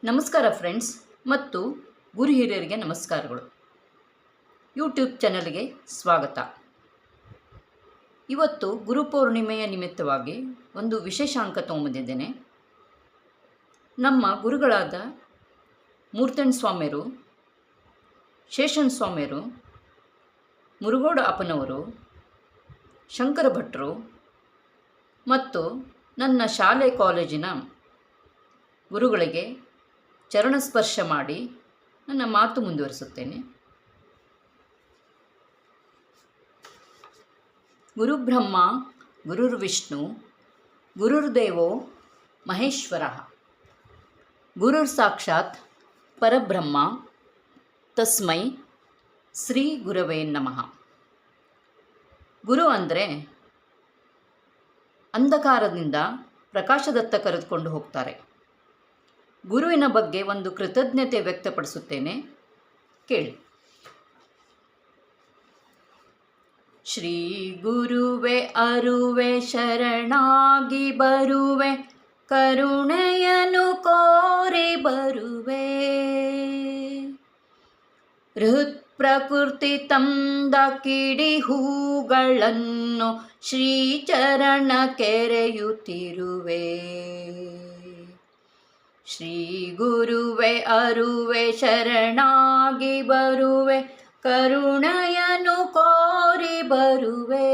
ನಮಸ್ಕಾರ ಫ್ರೆಂಡ್ಸ್ ಮತ್ತು ಗುರು ಹಿರಿಯರಿಗೆ ನಮಸ್ಕಾರಗಳು. ಯೂಟ್ಯೂಬ್ ಚಾನಲ್ಗೆ ಸ್ವಾಗತ. ಇವತ್ತು ಗುರುಪೌರ್ಣಿಮೆಯ ನಿಮಿತ್ತವಾಗಿ ಒಂದು ವಿಶೇಷಾಂಕ ತೊಗೊಂಬಂದಿದ್ದೇನೆ. ನಮ್ಮ ಗುರುಗಳಾದ ಮೂರ್ತಣ್ಣ ಸ್ವಾಮಿಯರು, ಶೇಷಣ್ಣ ಸ್ವಾಮಿಯರು, ಮುರುಗೋಡ ಅಪ್ಪನವರು, ಶಂಕರ ಭಟ್ರು ಮತ್ತು ನನ್ನ ಶಾಲೆ ಕಾಲೇಜಿನ ಗುರುಗಳಿಗೆ ಚರಣಸ್ಪರ್ಶ ಮಾಡಿ ನನ್ನ ಮಾತು ಮುಂದುವರಿಸುತ್ತೇನೆ. ಗುರುಬ್ರಹ್ಮ ಗುರುರ್ವಿಷ್ಣು ಗುರುರ್ದೇವೋ ಮಹೇಶ್ವರ, ಗುರುರ್ ಸಾಕ್ಷಾತ್ ಪರಬ್ರಹ್ಮ ತಸ್ಮೈ ಶ್ರೀ ಗುರವೇ ನಮಃ. ಗುರು ಅಂದರೆ ಅಂಧಕಾರದಿಂದ ಪ್ರಕಾಶದತ್ತ ಕರೆದುಕೊಂಡು ಹೋಗ್ತಾರೆ. ಗುರುವಿನ ಬಗ್ಗೆ ಒಂದು ಕೃತಜ್ಞತೆ ವ್ಯಕ್ತಪಡಿಸುತ್ತೇನೆ, ಕೇಳಿ. ಶ್ರೀ ಗುರುವೆ ಅರುವೆ ಶರಣಾಗಿ ಬರುವೆ, ಕರುಣೆಯನು ಕೋರಿ ಬರುವೆ. ಹೃತ್ ಪ್ರಕೃತಿ ತಂದ ಕಿಡಿ ಹೂಗಳನ್ನು ಶ್ರೀಚರಣ ಕೆರೆಯುತ್ತಿರುವೆ. ಶ್ರೀ ಗುರುವೆ ಅರುವೆ ಶರಣಾಗಿ ಬರುವೆ, ಕರುಣೆಯನು ಕೋರಿ ಬರುವೆ.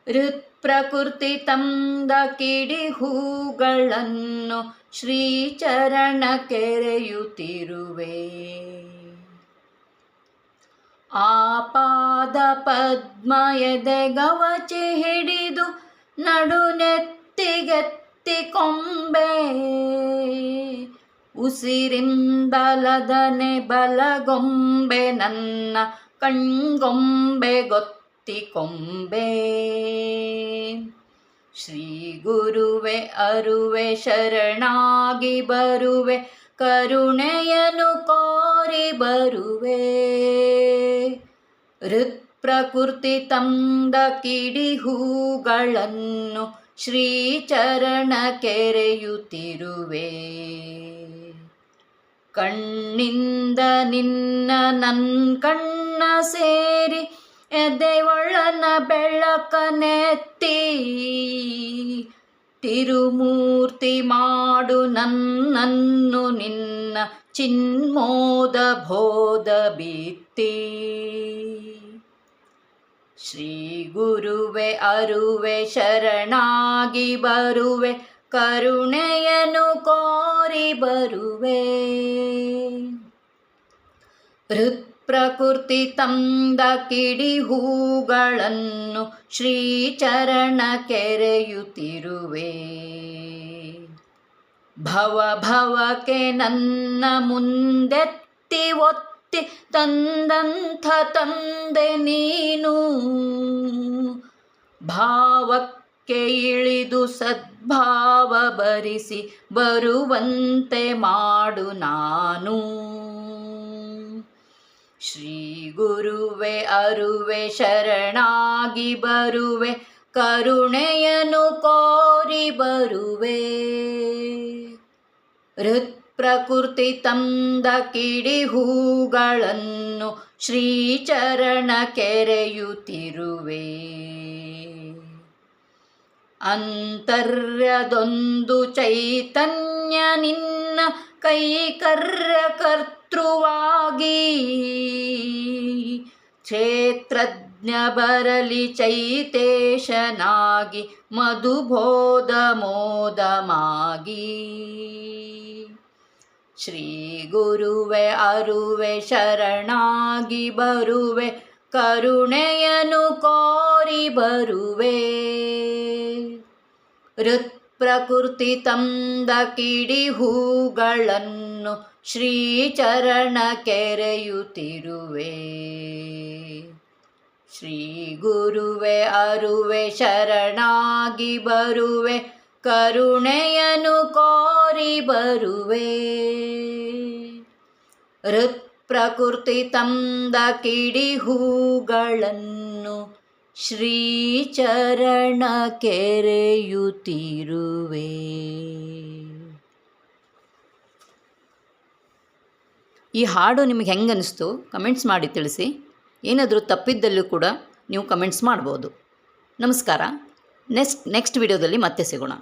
ಹೃತ್ ಪ್ರಕೃತಿ ತಂದ ಕಿಡಿ ಹೂಗಳನ್ನು ಶ್ರೀಚರಣ ಕೆರೆಯುತ್ತಿರುವೆ. ಆಪಾದ ಪದ್ಮ ಎದೆಗವಚಿ ಹಿಡಿದು ನಡುನೆತ್ತಿಗೆತ್ತಿಕೊಂಬೆ. ಉಸಿರಿಂದಲದನೆ ಬಲಗೊಂಬೆ ನನ್ನ ಕಣ್ಗೊಂಬೆ ಗೊತ್ತಿಕೊಂಬೆ. ಶ್ರೀ ಗುರುವೆ ಅರುವೆ ಶರಣಾಗಿ ಬರುವೆ, ಕರುಣೆಯನು ಕೋರಿ ಬರುವೆ. ಹೃತ್ ಪ್ರಕೃತಿ ತಂದ ಕಿಡಿ ಹೂಗಳನ್ನು ಶ್ರೀಚರಣ ಕೆರೆಯುತ್ತಿರುವೆ. ಕಣ್ಣಿಂದ ನಿನ್ನ ನನ್ನ ಕಣ್ಣ ಸೇರಿ ಎದೆಯೊಳನ ಬೆಳಕನೆತ್ತಿ, ತಿರುಮೂರ್ತಿ ಮಾಡು ನನ್ನನ್ನು ನಿನ್ನ ಚಿನ್ಮೋದ ಬೋಧ ಬಿತ್ತಿ. ಶ್ರೀ ಗುರುವೆ ಅರುವೆ ಶರಣಾಗಿ ಬರುವೆ, ಕರುಣೆಯನು ಕೋರಿ ಬರುವೆ. ಹೃತ್ ಪ್ರಕೃತಿ ತಂದ ಕಿಡಿ ಹೂಗಳನ್ನು ಶ್ರೀಚರಣ ಕೆರೆಯುತ್ತಿರುವೆ. ಭವ ಭವಕ್ಕೆ ನನ್ನ ಮುಂದೆತ್ತಿ ಒತ್ತಿ ತಂದಂಥ ತಂದೆ ನೀನು. ಭಾವಕ್ಕೆ ಇಳಿದು ಸದ್ಭಾವ ಬರಿಸಿ ಬರುವಂತೆ ಮಾಡು ನಾನು. ಶ್ರೀ ಗುರುವೆ ಅರುವೆ ಶರಣಾಗಿ ಬರುವೆ, ಕರುಣೆಯನು ಕೋರಿ ಬರುವೆ. ಹೃತ್ ಪ್ರಕೃತಿ ತಂದ ಕಿಡಿ ಹೂಗಳನ್ನು ಶ್ರೀಚರಣ ಕೆರೆಯುತ್ತಿರುವೆ. ಅಂತರ್ಯದೊಂದು ಚೈತನ್ಯ ನಿನ್ನ ಕೈಕರ್ಯ ಕರ್ತೃವಾಗಿ. ಕ್ಷೇತ್ರಜ್ಞ ಬರಲಿ ಚೈತೇಶನಾಗಿ ಮಧುಬೋಧ ಮೋದಮಾಗಿ. ಶ್ರೀ ಗುರುವೆ ಅರುವೆ ಶರಣಾಗಿ ಬರುವೆ, ಕರುಣೆಯನು ಕೋರಿ ಬರುವೆ. ಹೃತ್ ಪ್ರಕೃತಿ ತಂದ ಕಿಡಿ ಹೂಗಳನ್ನು ಶ್ರೀಚರಣ ಕೆರೆಯುತ್ತಿರುವೆ. ಶ್ರೀ ಗುರುವೆ ಅರುವೆ ಶರಣಾಗಿ ಬರುವೆ, ಕರುಣೆಯನು ಕೋರಿ ಬರುವೆ. ಹೃತ್ ಪ್ರಕೃತಿ ತಂದ ಕಿಡಿ ಹೂಗಳನ್ನು ಶ್ರೀಚರಣ ಕೆರೆಯುತ್ತಿರುವೆ. ಈ ಹಾಡು ನಿಮಗೆ ಹೆಂಗೆ ಅನ್ನಿಸ್ತು ಕಮೆಂಟ್ಸ್ ಮಾಡಿ ತಿಳಿಸಿ. ಏನಾದರೂ ತಪ್ಪಿದ್ದಲ್ಲೂ ಕೂಡ ನೀವು ಕಮೆಂಟ್ಸ್ ಮಾಡ್ಬೋದು. ನಮಸ್ಕಾರ. ನೆಕ್ಸ್ಟ್ ವಿಡಿಯೋದಲ್ಲಿ ಮತ್ತೆ ಸಿಗೋಣ.